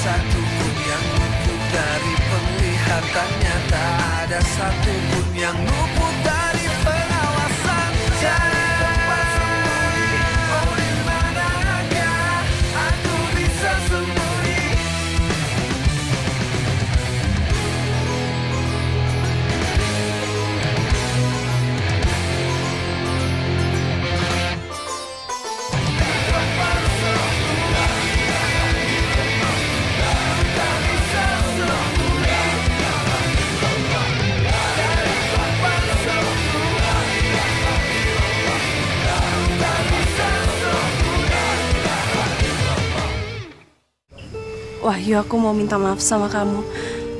satupun yang luput dari penglihatannya, tak ada satupun yang luput dari pengawasan. Jangan tempat sembunyi, oh di manakah aku bisa sembunyi? Wahyu, aku mau minta maaf sama kamu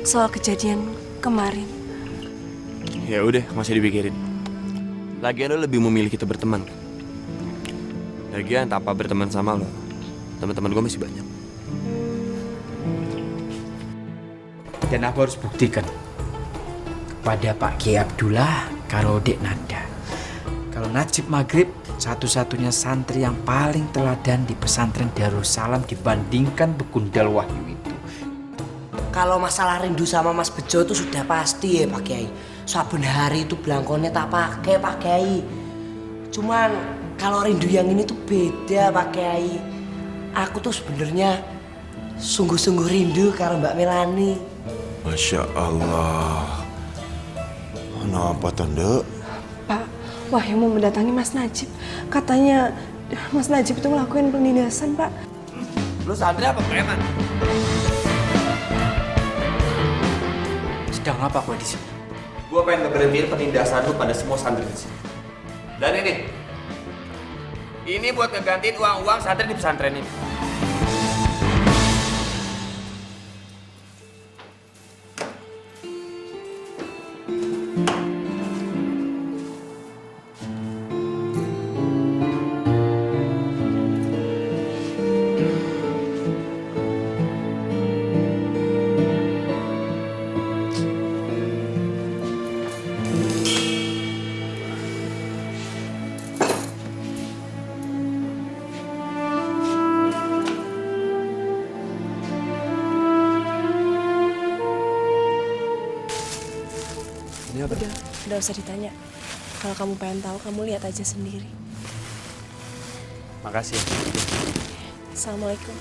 soal kejadian kemarin. Ya udah, nggak usah dipikirin. Lagian lo lebih memilih kita berteman. Lagian tanpa berteman sama lo, teman-teman gue masih banyak. Dan aku harus buktikan kepada Pak Kiai Abdullah karo Dek Nada kalau Najib Maghrib satu-satunya santri yang paling teladan di pesantren Darussalam dibandingkan Begundal Wahyu itu. Kalau masalah rindu sama Mas Bejo itu sudah pasti ya Pak Kiai. Saben hari itu belangkonnya tak pakai Pak Kiai. Cuman kalau rindu yang ini tuh beda Pak Kiai. Aku tuh sebenarnya sungguh-sungguh rindu karo Mbak Melani. Masya Allah. Kenapa tanda? Pak, Wahyu mau mendatangi Mas Najib. Katanya Mas Najib itu ngelakuin penindasan, Pak. Lo santri apa preman? Sedang apa gue di sini? Gue pengen ngeberhentiin penindasan lo pada semua santri di sini. Dan ini buat ngegantiin uang-uang santri di pesantren ini. Udah usah ditanya. Kalau kamu pengen tahu, kamu lihat aja sendiri. Makasih. Assalamualaikum.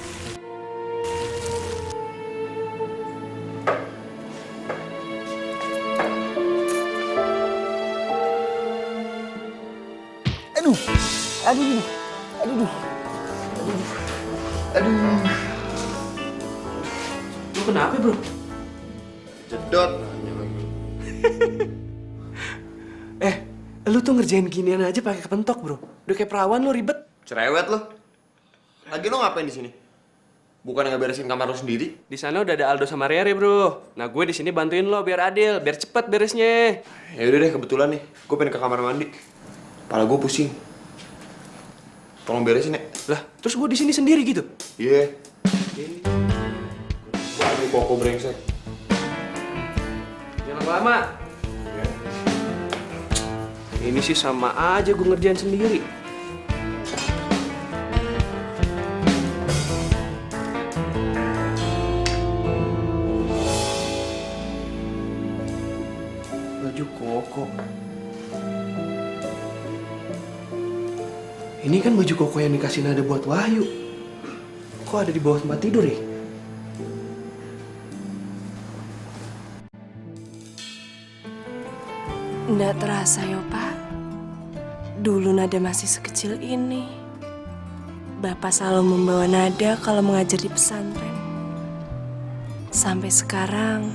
Lu kenapa, bro? Jedot. Lu tuh ngerjain ginian aja pakai kepentok, bro. Udah kayak perawan lu, ribet. Cerewet lo. Lagi lo ngapain di sini? Bukan ngeberesin kamar lo sendiri? Di sana udah ada Aldo sama Rere, bro. Nah, gue di sini bantuin lo biar adil, biar cepet beresnya. Ya udah deh, kebetulan nih, gue pengen ke kamar mandi. Kepala gue pusing. Tolong beresin ya. Lah, terus gue di sini sendiri gitu. Iya. Waduh, koko brengsek. Jangan lama. Ini sih sama aja gue ngerjain sendiri. Baju koko. Ini kan baju koko yang dikasih Nada buat Wahyu. Kok ada di bawah tempat tidur ya? Nggak terasa ya, Pak. Dulu Nada masih sekecil ini. Bapak selalu membawa Nada kalau mengajar di pesantren. Sampai sekarang.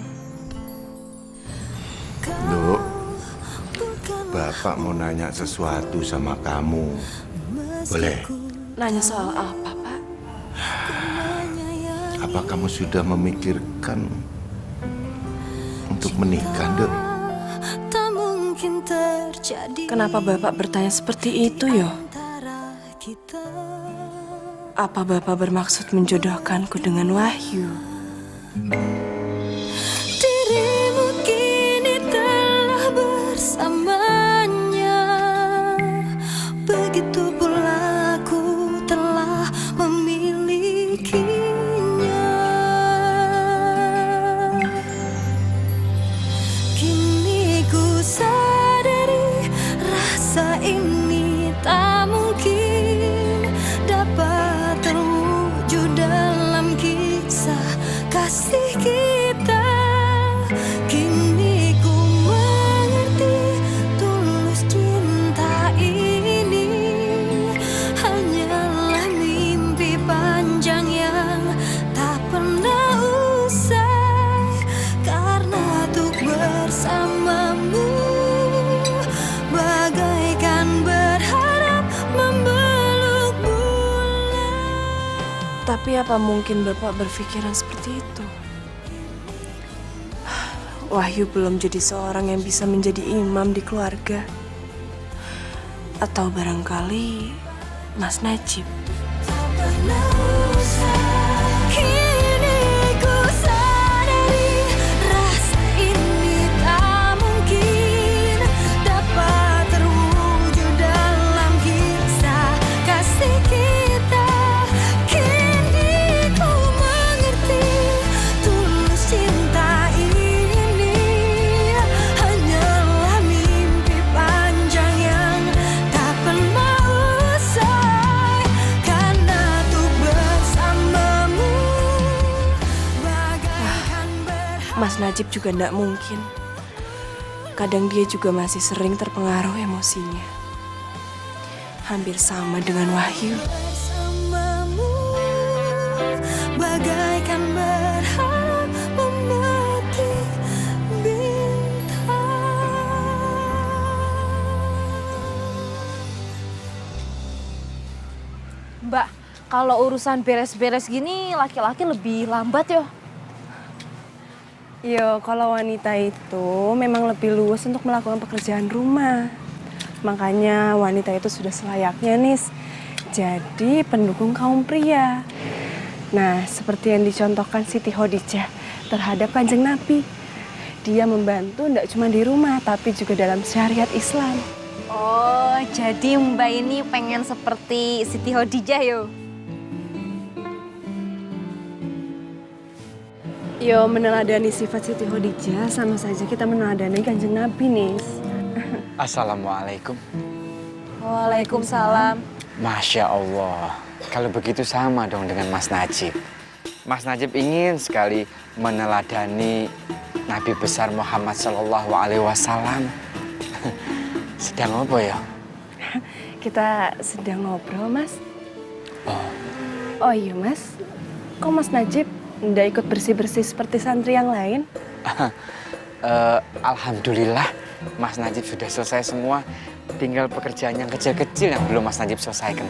Duk, Bapak mau nanya sesuatu sama kamu. Boleh? Nanya soal apa, Pak? Apa kamu sudah memikirkan untuk menikah, Duk? Kenapa Bapak bertanya seperti itu, yo? Apa Bapak bermaksud menjodohkanku dengan Wahyu? Dirimu kini telah bersamanya, begitu pula aku telah memilikinya. Tapi apa mungkin Bapak berpikiran seperti itu? Wahyu belum jadi seorang yang bisa menjadi imam di keluarga. Atau barangkali Mas Najib. Kini ku sadari rasa ini tak mungkin dapat terwujud dalam kisah kasih kita. Kini ku mengerti tulus cinta ini hanyalah mimpi panjang yang tak pernah usai. Karena tuh bersamamu bagaikan Mas Najib juga ndak mungkin. Kadang dia juga masih sering terpengaruh emosinya. Hampir sama dengan Wahyu. bersamamu bagaikan berharap memetik bintang. Mbak, kalau urusan beres-beres gini laki-laki lebih lambat yo. Yo, kalau wanita itu memang lebih luas untuk melakukan pekerjaan rumah. Makanya wanita itu sudah selayaknya nih jadi pendukung kaum pria. Nah, seperti yang dicontohkan Siti Khadijah terhadap Kanjeng Nabi. Dia membantu tidak cuma di rumah, tapi juga dalam syariat Islam. Oh, jadi Mbak ini pengen seperti Siti Khadijah yo. Yo, meneladani sifat Siti Khadijah sama saja kita meneladani Kanjeng Nabi, Nis. Assalamualaikum. Waalaikumsalam. Masya Allah. Kalau begitu sama dong dengan Mas Najib. Mas Najib ingin sekali meneladani Nabi besar Muhammad Sallallahu Alaihi Wasallam. Sedang apa ya? Kita sedang ngobrol, Mas. Oh, Oh iya, Mas. Kok Mas Najib ndak ikut bersih-bersih seperti santri yang lain? Alhamdulillah Mas Najib sudah selesai semua. Tinggal pekerjaan yang kecil-kecil yang belum Mas Najib selesaikan.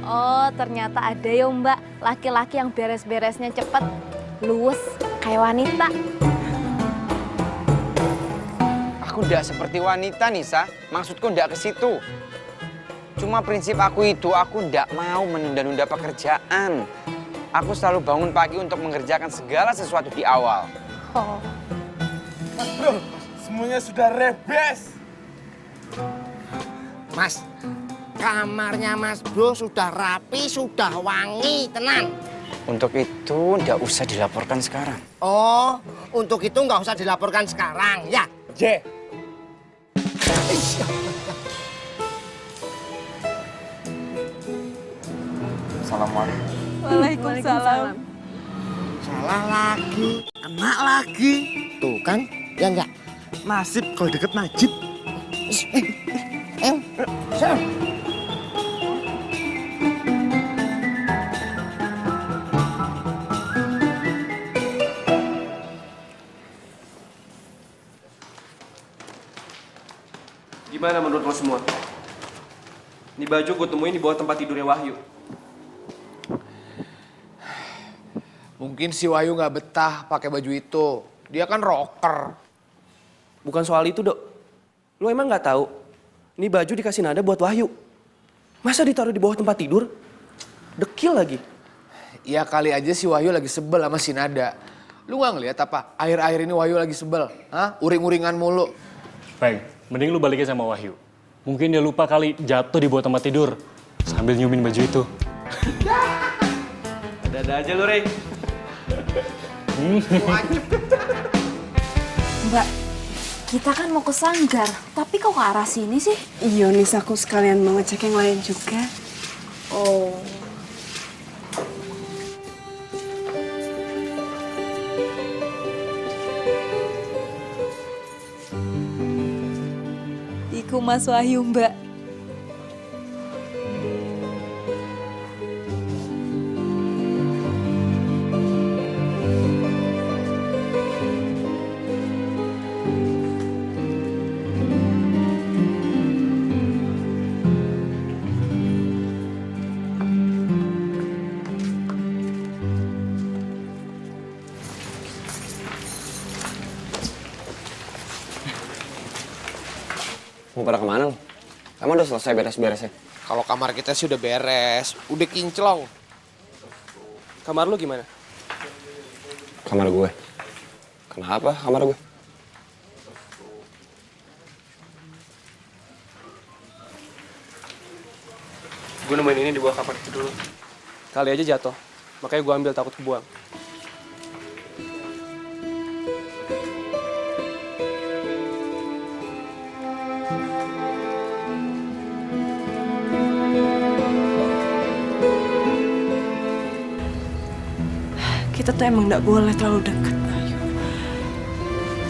Oh, ternyata ada ya Mbak, laki-laki yang beres-beresnya cepet, luwes, kayak wanita. Aku ndak seperti wanita, Nisa. Maksudku ndak ke situ. Cuma prinsip aku itu, aku ndak mau menunda-nunda pekerjaan. Aku selalu bangun pagi untuk mengerjakan segala sesuatu di awal. Oh. Mas bro, semuanya sudah rebes. Mas, kamarnya Mas Bro sudah rapi, sudah wangi, tenang. Untuk itu ndak usah dilaporkan sekarang. Oh, untuk itu nggak usah dilaporkan sekarang, ya? J. Assalamualaikum. Waalaikumsalam. Salah lagi, kena lagi. Tuh kan, ya enggak? Nasib kalau deket Najib. Sana. Gimana menurut lo semua? Ini baju gue temuin di bawah tempat tidurnya Wahyu. Mungkin si Wahyu nggak betah pakai baju itu. Dia kan rocker. Bukan soal itu, Dok. Lo emang nggak tahu? Ini baju dikasih nada buat Wahyu. Masa ditaruh di bawah tempat tidur? Dekil lagi. Ya kali aja si Wahyu lagi sebel sama si Nada. Lu nggak ngeliat apa? Akhir-akhir ini Wahyu lagi sebel. Hah? Uring-uringan mulu. Peng, mending lu balikin sama Wahyu. Mungkin dia lupa kali jatuh di bawah tempat tidur sambil nyumin baju itu. Ada-ada aja lo, Rey. Mbak, kita kan mau ke Sanggar, tapi kok ke arah sini sih? Iya, Nis, aku sekalian mau ngecek yang lain juga. Oh. Iku Mas Wahyu, Mbak. Mau pada kemana lo? Emang udah selesai beres-beresnya? Kalau kamar kita sih udah beres, udah kinclong. Kamar lu gimana? Kamar gue. Kenapa kamar gue? Gue nemuin ini di bawah kamar itu dulu. Kali aja jatuh, makanya gue ambil takut kebuang. Kita tuh emang gak boleh terlalu dekat, Bayu.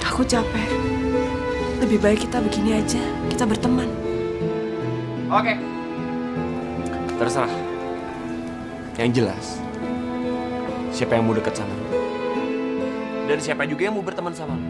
Aku capek. Lebih baik kita begini aja, kita berteman. Oke. Terserah. Yang jelas, siapa yang mau deket sama lu? Dan siapa juga yang mau berteman sama lu?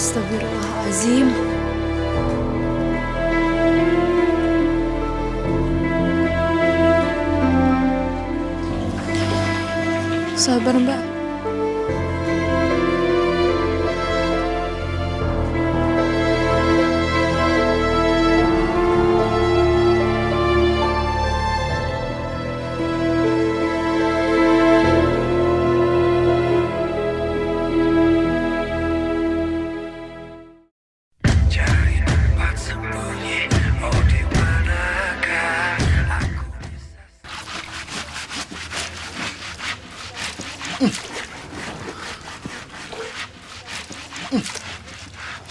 Astagfirullahaladzim. Sabar, Mbak.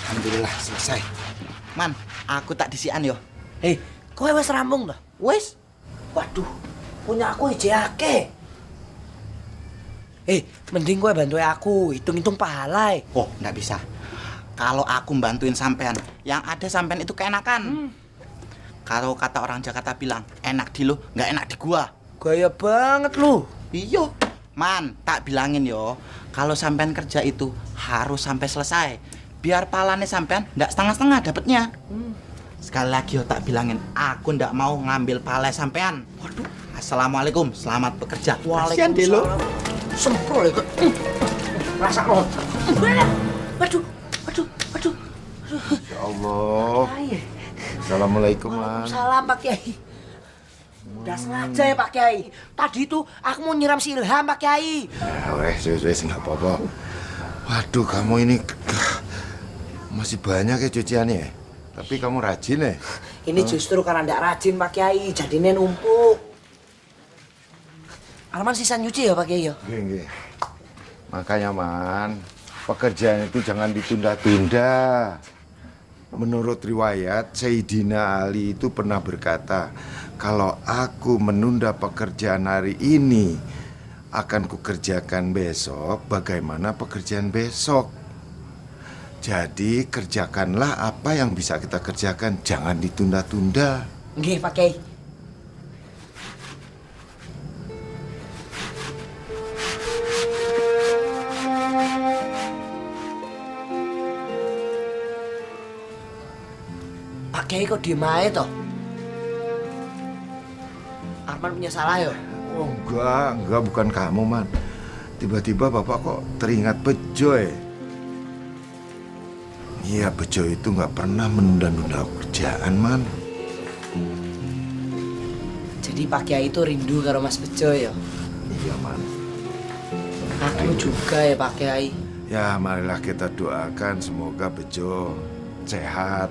Alhamdulillah selesai. Man, aku tak disian yo. Hei, kowe wis rampung dah? Wis? Waduh, punya aku ijake. Mending kowe bantu aku, hitung-hitung pahala. Oh, nggak bisa. Kalau aku bantuin sampean, yang ada sampean itu keenakan. Kalau kata orang Jakarta bilang, enak di lu, nggak enak di gua. Gaya banget lu. Iya. Man, tak bilangin yo, kalau sampean kerja itu harus sampai selesai. Biar palane sampean ndak setengah-setengah dapetnya. Sekali lagi yo tak bilangin, aku ndak mau ngambil pala sampean. Waduh. Assalamualaikum, selamat bekerja. Kasian deh lo. Semprol ya. Rasa lo. Waduh. Ya Allah. Assalamualaikum, Man. Waalaikumsalam, Pak Kiai. Udah sengaja ya, Pak Kiai. Tadi itu aku mau nyiram si Ilham, Pak Kiai. Ya, wes, nggak apa-apa. Waduh, kamu ini masih banyak ya cuciannya ya? Tapi kamu rajin ya? Ini justru karena ndak rajin, Pak Kiai, jadinya numpuk. Arman sisa nyuci ya, Pak Kiai ya? Nggih. Makanya, Man, pekerjaan itu jangan ditunda-tunda. Menurut riwayat, Sayyidina Ali itu pernah berkata, kalau aku menunda pekerjaan hari ini, akan kukerjakan besok bagaimana pekerjaan besok. Jadi kerjakanlah apa yang bisa kita kerjakan, jangan ditunda-tunda. Nggih, Pak Kiai. Pak Kiai kok diem aja toh? Arman punya salah ya? Oh enggak, bukan kamu, Man. Tiba-tiba Bapak kok teringat Bejo ya? Iya, Bejo itu nggak pernah menunda-nunda kerjaan, Man. Jadi Pak Kiai itu rindu karo Mas Bejo ya? Iya, Man. Aku juga ya, Pak Kiai. Ya, marilah kita doakan semoga Bejo sehat,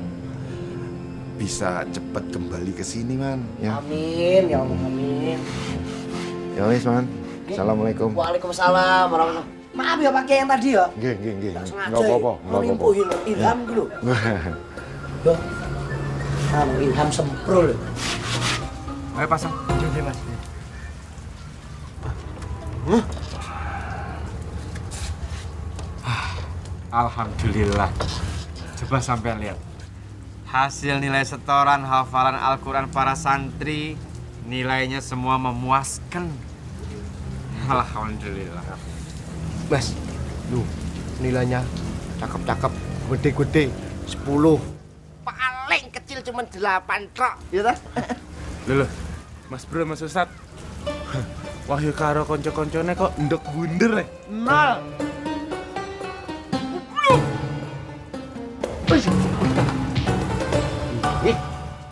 bisa cepat kembali ke sini, Man. Ya. Amin, ya Allah, amin. Ya wis, Man. Assalamualaikum. Waalaikumsalam warahmatullahi. Maaf ya Pak Kiai yang tadi ya. Nggih. Sengaja Enggak apa-apa, mau nimpuhin Ilham dulu. Yo. Kamu Ilham semprol. Ayo pasang. Cuci, Mas. Alhamdulillah. Coba sampean lihat. Hasil nilai setoran hafalan Al-Quran para santri, nilainya semua memuaskan. Alhamdulillah. Mas, lu nilainya cakep-cakep, gede-gede, 10. Paling kecil cuma 8 trok, ya ta? Loh, Mas Bro, Mas Ustad. Wahyu karo konco-koncone kok ndek bunder 0.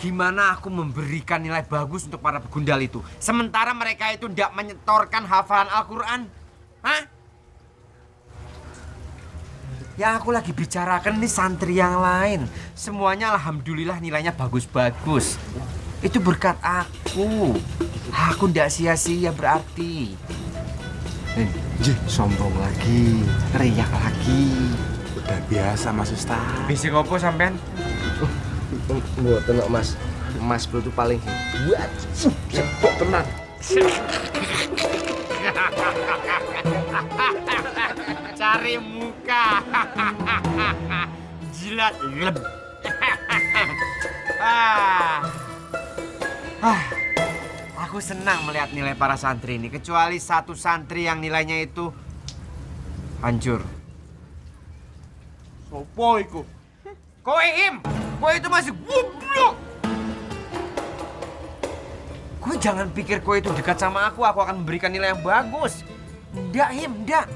Gimana aku memberikan nilai bagus untuk para begundal itu, sementara mereka itu tidak menyetorkan hafalan Al-Quran? Hah? Yang aku lagi bicarakan ini santri yang lain. Semuanya alhamdulillah nilainya bagus-bagus. Itu berkat aku. Aku tidak sia-sia berarti. Sombong lagi, teriak lagi. Udah biasa Mas Ustad. Bisa ngopo sampean? Mboten kok Mas. Mas Bro tuh paling hebat. Sepok tenan. Cari muka. Jilat leb. Aku senang melihat nilai para santri ini, kecuali satu santri yang nilainya itu hancur. Sopo iku? Kowe Im, kowe itu masih goblok. Kowe jangan pikir kowe itu dekat sama aku akan memberikan nilai yang bagus. Ndak Im, ndak.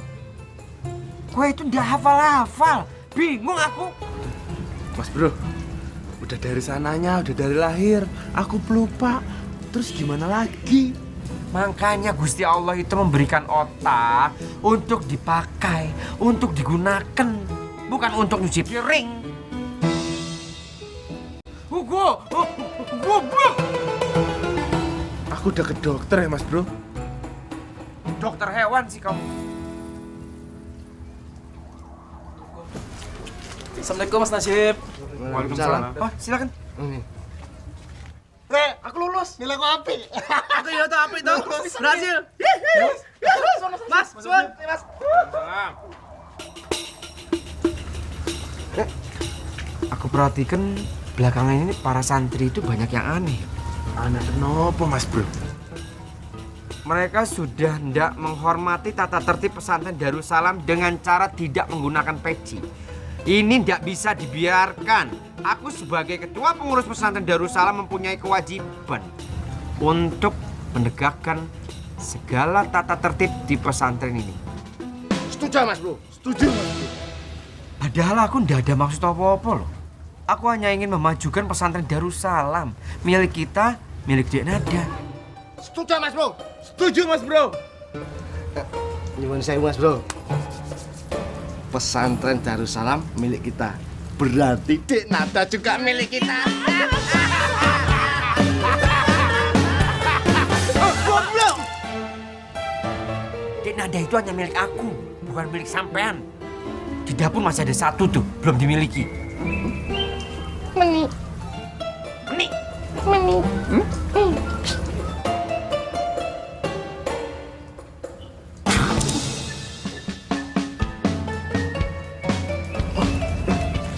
Kowe itu ndak hafal-hafal, bingung aku. Mas Bro, udah dari sananya, udah dari lahir, aku pelupa. Terus gimana lagi? Makanya Gusti Allah itu memberikan otak untuk dipakai, untuk digunakan, bukan untuk nyuci piring. Goblok! Aku udah ke dokter ya Mas Bro. Dokter hewan sih kamu. Assalamualaikum Mas Nasib. Waalaikumsalam. Oh, silakan. Aku lulus, nilaiku apik. Aku ya tuh apa itu? Berhasil. Mas, Sun, Mas. Aku perhatikan belakangan ini para santri itu banyak yang aneh. Aneh kenapa Mas Bro? Mereka sudah hendak menghormati tata tertib pesantren Darussalam dengan cara tidak menggunakan peci. Ini tidak bisa dibiarkan. Aku sebagai ketua pengurus pesantren Darussalam mempunyai kewajiban untuk menegakkan segala tata tertib di pesantren ini. Setuju Mas Bro, setuju Mas Bro. Padahal aku tidak ada maksud apa-apa loh. Aku hanya ingin memajukan pesantren Darussalam, milik kita, milik Dek Nada. Setuju Mas Bro. Setuju Mas Bro. Nyuwun sewu Mas Bro. Pesantren Darussalam milik kita. Berarti Dek Nada juga milik kita. Goblok! Dek Nada itu hanya milik aku, bukan milik sampean. Di dapur masih ada satu tuh, belum dimiliki. Meni.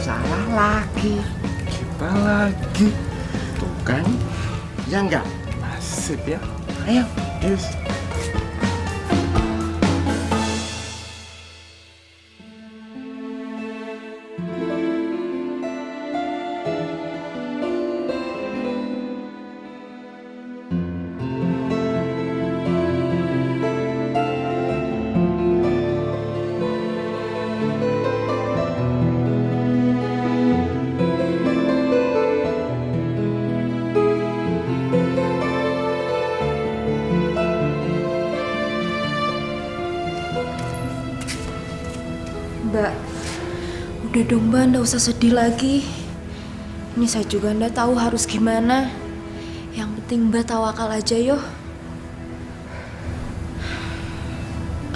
Salah lagi. Kita lagi. Tuh kan? Ya enggak? Nasib ya. Ayo. Yes. Mbak, udah dong Mbak, nggak usah sedih lagi. Ini saya juga nggak tahu harus gimana. Yang penting Mbak tawakal aja yo.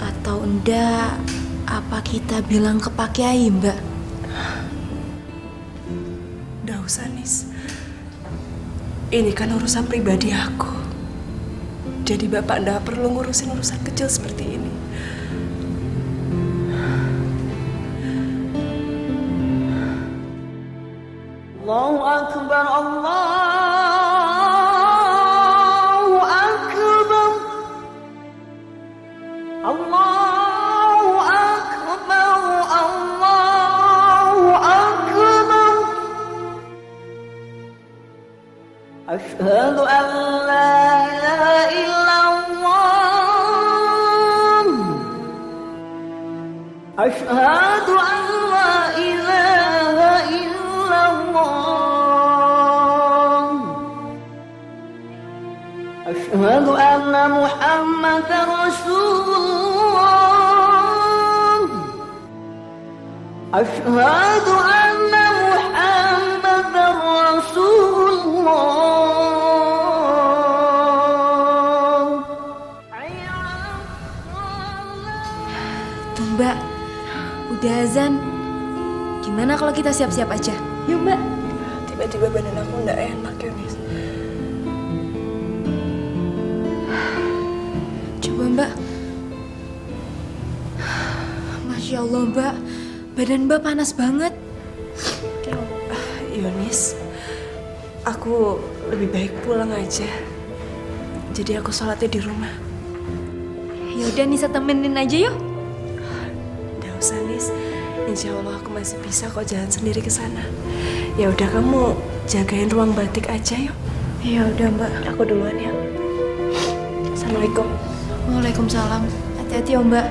Atau enggak, apa kita bilang ke Pak Kiai Mbak? Nggak usah, Nis. Ini kan urusan pribadi aku. Jadi Bapak nggak perlu ngurusin urusan kecil seperti ini. Allahu Akbar, Allahu Akbar. أشهد أن لا إله إلا الله أشهد أن لا إله إلا الله أشهد أن محمدا رسول الله أشهد أن محمدا رسول الله Tuh Mbak, udah azan. Gimana kalau kita siap-siap aja? Yuk Mbak. Tiba-tiba badan aku nggak enak ya, Nis. Coba Mbak. Masya Allah Mbak, badan Mbak panas banget. Yunis, aku lebih baik pulang aja. Jadi aku sholatnya di rumah. Yaudah Nisa temenin aja yuk. Nggak usah Nis, insya Allah aku masih bisa kok jalan sendiri ke sana. Ya udah kamu jagain ruang batik aja yuk. Ya udah Mbak. Aku duluan ya. Assalamualaikum. Waalaikumsalam. Hati-hati ya Mbak.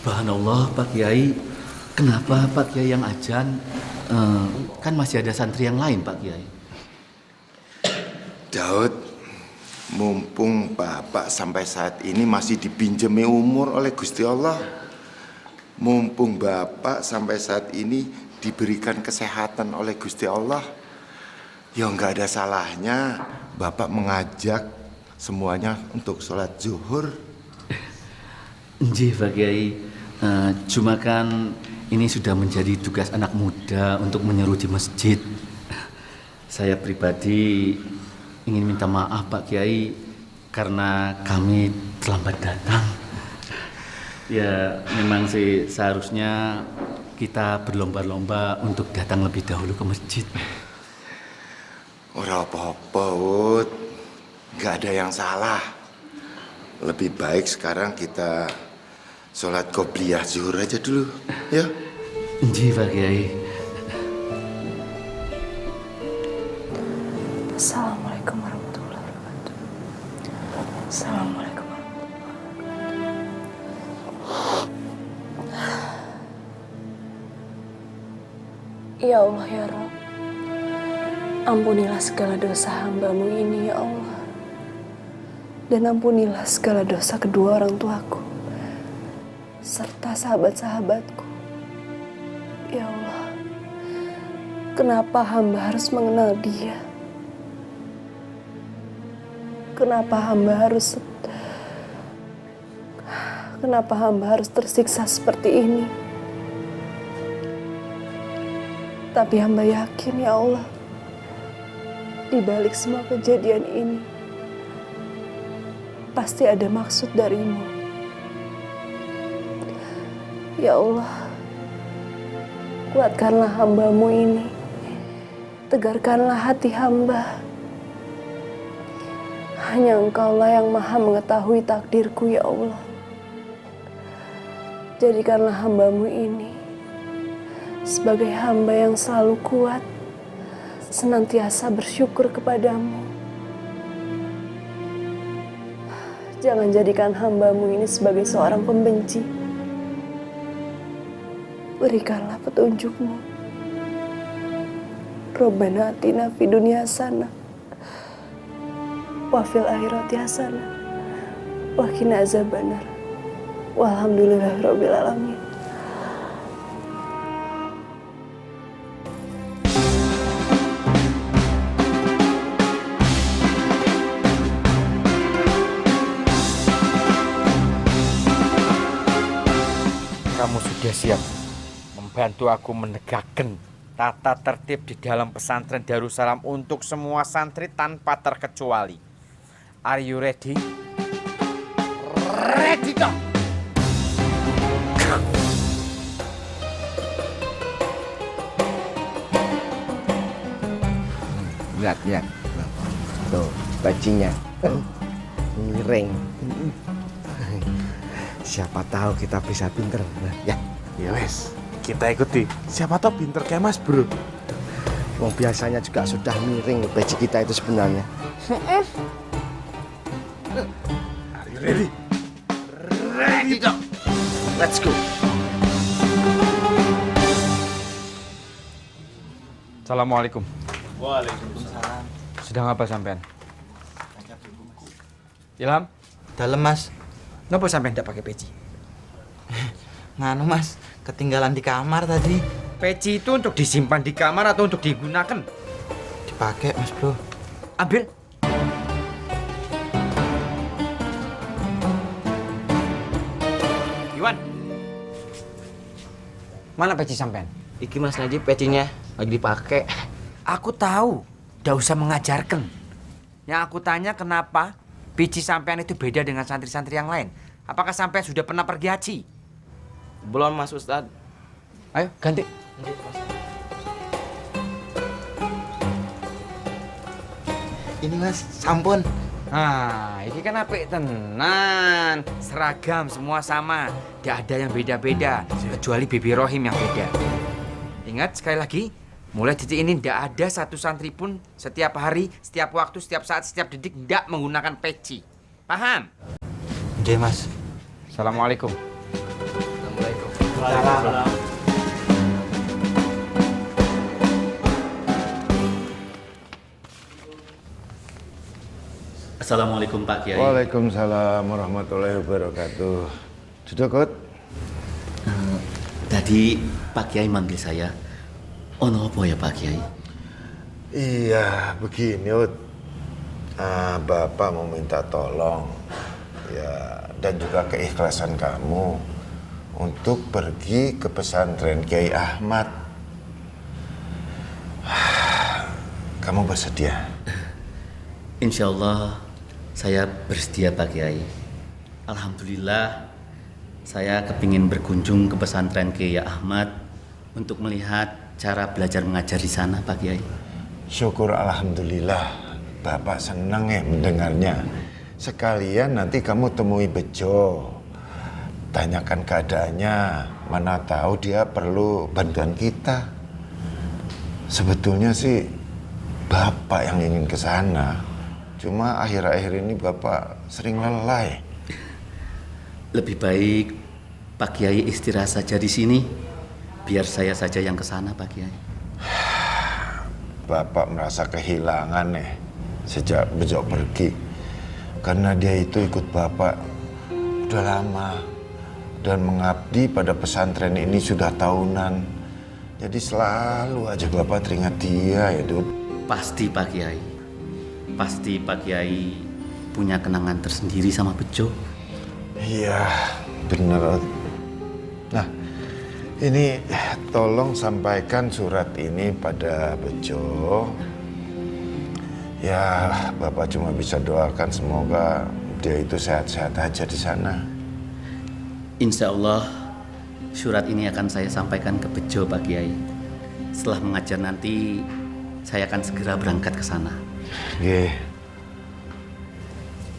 Subhanallah Pak Kiai, kenapa Pak Kiai yang ajan? Kan masih ada santri yang lain Pak Kiai. Daud, mumpung Bapak sampai saat ini masih dipinjami umur oleh Gusti Allah, mumpung Bapak sampai saat ini diberikan kesehatan oleh Gusti Allah, ya nggak ada salahnya Bapak mengajak semuanya untuk sholat zuhur. Nggih Pak Kiai, cuma kan ini sudah menjadi tugas anak muda untuk menyeru di masjid. Saya pribadi ingin minta maaf Pak Kiai karena kami terlambat datang. Ya memang sih seharusnya kita berlomba-lomba untuk datang lebih dahulu ke masjid. Ora apa-apa, Wud. Nggak ada yang salah. Lebih baik sekarang kita sholat qobliyah zuhur aja dulu, ya? Nggih Pak Kiai. Assalamualaikum warahmatullahi wabarakatuh. Assalamualaikum warahmatullahi wabarakatuh. Ya Allah ya Rabb, ampunilah segala dosa hamba-Mu ini ya Allah. Dan ampunilah segala dosa kedua orang tuaku serta sahabat-sahabatku. Ya Allah, kenapa hamba harus mengenal Dia? Kenapa hamba harus tersiksa seperti ini? Tapi hamba yakin ya Allah, di balik semua kejadian ini pasti ada maksud dari-Mu. Ya Allah, kuatkanlah hamba-Mu ini, tegarkanlah hati hamba. Hanya Engkaulah yang maha mengetahui takdirku ya Allah. Jadikanlah hamba-Mu ini sebagai hamba yang selalu kuat, senantiasa bersyukur kepadamu. Jangan jadikan hamba-Mu ini sebagai seorang pembenci. Berikanlah petunjuk-Mu. Rabbana atina fid dunya hasanah wa fil akhirati hasanah wa qina azabannar. Walhamdulillahirabbil alamin. Kamu sudah siap membantu aku menegakkan tata tertib di dalam pesantren Darussalam untuk semua santri tanpa terkecuali. Are you ready? Ready dong. Lihat. Tuh, bajunya. Miring. Siapa tahu kita bisa pinter, nah, ya. Ya wes, kita ikuti. Siapa tahu pinter kayak Mas Bro. Wong biasanya juga sudah miring peci kita itu sebenarnya. Are you ready? Ready, Dok. Let's go. Assalamualaikum. Waalaikumsalam. Sedang apa sampean? Ilham? Dalam, Mas. Kenapa sampean tidak pakai peci? Nganu, Mas, ketinggalan di kamar tadi. Peci itu untuk disimpan di kamar atau untuk digunakan? Dipakai, Mas Bro. Ambil. Iwan. Mana peci sampean? Iki Mas Najib pecinya lagi dipakai. Aku tahu, ndak usah mengajarkan. Yang aku tanya kenapa peci sampean itu beda dengan santri-santri yang lain? Apakah sampean sudah pernah pergi haji? Belum Mas Ustad. Ayo ganti. Ini Mas, sampun. Nah, ini kan apik tenan. Seragam semua sama. Tidak ada yang beda-beda. Kecuali Bibi Rohim yang beda. Ingat sekali lagi, mulai detik ini tidak ada satu santri pun setiap hari, setiap waktu, setiap saat, setiap detik tidak menggunakan peci. Paham? Oke, Mas. Assalamualaikum. Salam. Assalamualaikum Pak Kiai. Waalaikumsalam warahmatullahi wabarakatuh. Sudah, Kot? Tadi Pak Kiai manggil saya. Ono apa ya Pak Kiai? Iya, begini, Ut. Bapak mau minta tolong, ya, dan juga keikhlasan kamu untuk pergi ke pesantren Kiai Ahmad. Kamu bersedia? Insya Allah saya bersedia Pak Kiai. Alhamdulillah saya kepingin berkunjung ke pesantren Kiai Ahmad untuk melihat cara belajar mengajar di sana Pak Kiai. Syukur alhamdulillah, Bapak senang ya mendengarnya. Sekalian nanti kamu temui Bejo, tanyakan keadaannya, mana tahu dia perlu bantuan kita. Sebetulnya sih Bapak yang ingin ke sana, cuma akhir-akhir ini Bapak sering lelah. Lebih baik Pak Kiai istirahat saja di sini, biar saya saja yang ke sana Pak Kiai. Bapak merasa kehilangan sejak Bejo pergi, karena dia itu ikut Bapak udah lama dan mengabdi pada pesantren ini sudah tahunan. Jadi selalu aja Bapak teringat dia ya, Dud. Pasti Pak Kiai. Pasti Pak Kiai punya kenangan tersendiri sama Bejo. Iya, bener. Nah, ini tolong sampaikan surat ini pada Bejo. Ya, Bapak cuma bisa doakan semoga dia itu sehat-sehat aja di sana. Insya Allah surat ini akan saya sampaikan ke Bejo Pak Kiai. Setelah mengajar nanti saya akan segera berangkat ke sana. Nggih.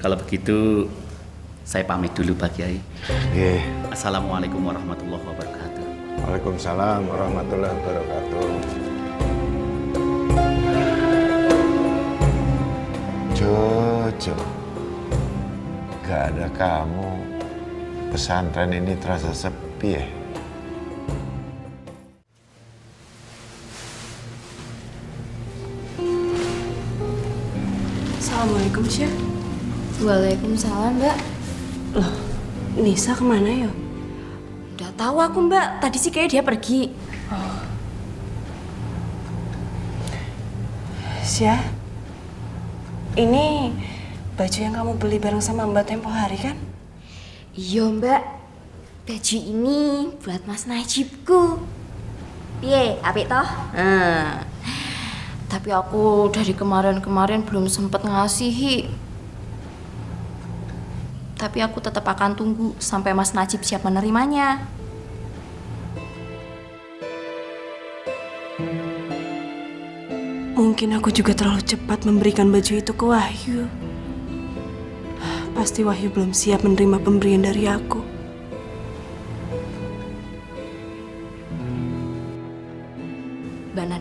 Kalau begitu saya pamit dulu Pak Kiai. Nggih. Assalamualaikum warahmatullahi wabarakatuh. Waalaikumsalam warahmatullahi wabarakatuh. Jojo, gak ada kamu, pesantren ini terasa sepi ya. Assalamualaikum, Syah. Waalaikumsalam, Mbak. Loh, Nisa kemana ya? Udah tahu aku, Mbak. Tadi sih kayak dia pergi. Syah, ini baju yang kamu beli bareng sama Mbak tempo hari kan? Iya, Mbak. Baju ini buat Mas Najibku. Piye, apik toh? Tapi aku dari kemarin-kemarin belum sempet ngasihi. Tapi aku tetap akan tunggu sampai Mas Najib siap menerimanya. Mungkin aku juga terlalu cepat memberikan baju itu ke Wahyu. Pasti Wahyu belum siap menerima pemberian dari aku.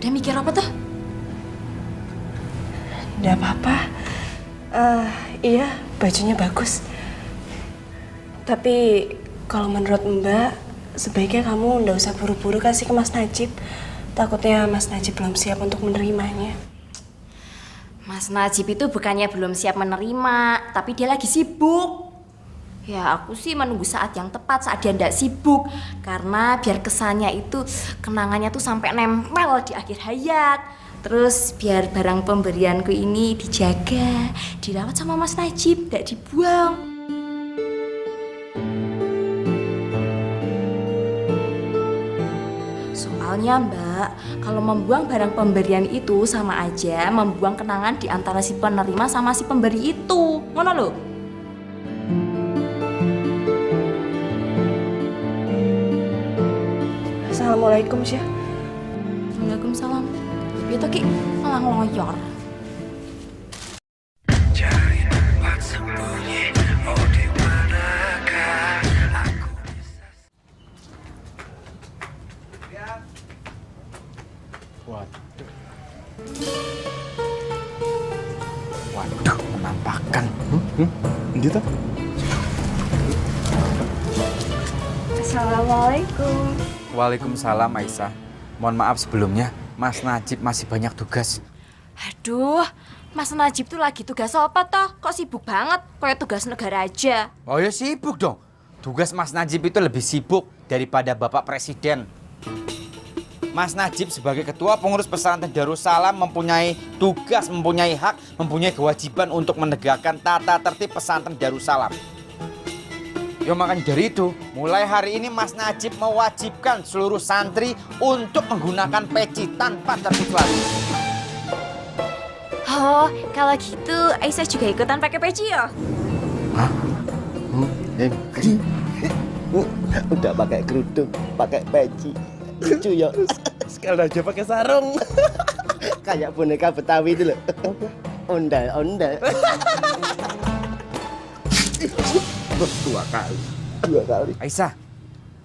Ada mikir apa tuh? Nggak apa-apa. Iya, bajunya bagus. Tapi kalau menurut Mbak, sebaiknya kamu nggak usah buru-buru kasih ke Mas Najib. Takutnya Mas Najib belum siap untuk menerimanya. Mas Najib itu bukannya belum siap menerima, tapi dia lagi sibuk. Ya aku sih menunggu saat yang tepat, saat dia ndak sibuk. Karena biar kesannya itu, kenangannya tuh sampai nempel di akhir hayat. Terus biar barang pemberianku ini dijaga, dirawat sama Mas Najib, ndak dibuang. Soalnya Mbak, kalau membuang barang pemberian itu sama aja membuang kenangan di antara si penerima sama si pemberi itu. Ngono lho. Assalamualaikum, Syah. Waalaikumsalam. Itu Ki, malah ngeloyor. Waduh, menampakkan. Gitu? Assalamualaikum. Waalaikumsalam Aisyah. Mohon maaf sebelumnya, Mas Najib masih banyak tugas. Aduh, Mas Najib tuh lagi tugas apa toh? Kok sibuk banget? Kayak tugas negara aja. Oh ya sibuk dong. Tugas Mas Najib itu lebih sibuk daripada Bapak Presiden. Mas Najib sebagai ketua pengurus pesantren Darussalam mempunyai tugas, mempunyai hak, mempunyai kewajiban untuk menegakkan tata tertib pesantren Darussalam. Ya makanya dari itu, mulai hari ini Mas Najib mewajibkan seluruh santri untuk menggunakan peci tanpa terkecuali. Oh, kalau gitu Aisyah juga ikutan pakai peci ya? Hah? Udah pakai kerudung, pakai peci. Lucu ya. Sekarang aja pakai sarung. Kayak boneka Betawi itu loh. Ondal-ondal. Dua kali. Aisyah,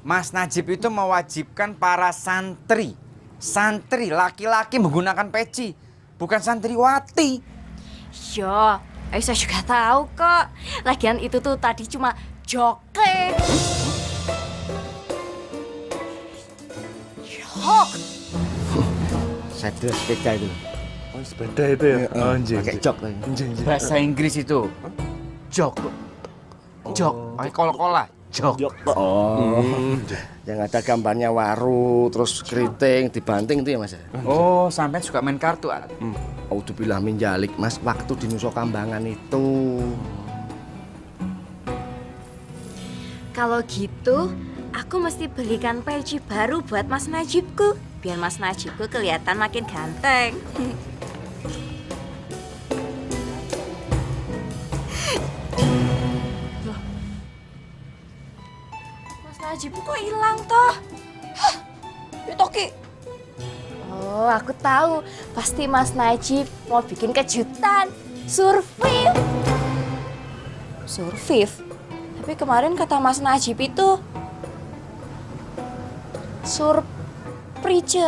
Mas Najib itu mewajibkan para santri laki-laki menggunakan peci, bukan santriwati. Yo, Aisyah juga tahu kok. Lagian itu tuh tadi cuma joke. Jok. Sadar sepeda itu. Oh, sepeda itu ya? Pakai jok lagi. Bahasa Inggris itu jok. Jok, pakai kol-kola. Jok. Oh. Yang ada gambarnya waru, terus keriting, dibanting itu ya Mas? Oh, sampai suka main kartu. Auzubillah min jalik Mas, waktu di Nusa Kambangan itu. Kalau gitu, aku mesti belikan peci baru buat Mas Najibku. Biar Mas Najibku kelihatan makin ganteng. Najibku kok hilang toh? Hah? Itu Ki. Oh, aku tahu. Pasti Mas Najib mau bikin kejutan. Survive. Survive? Tapi kemarin kata Mas Najib itu surprise.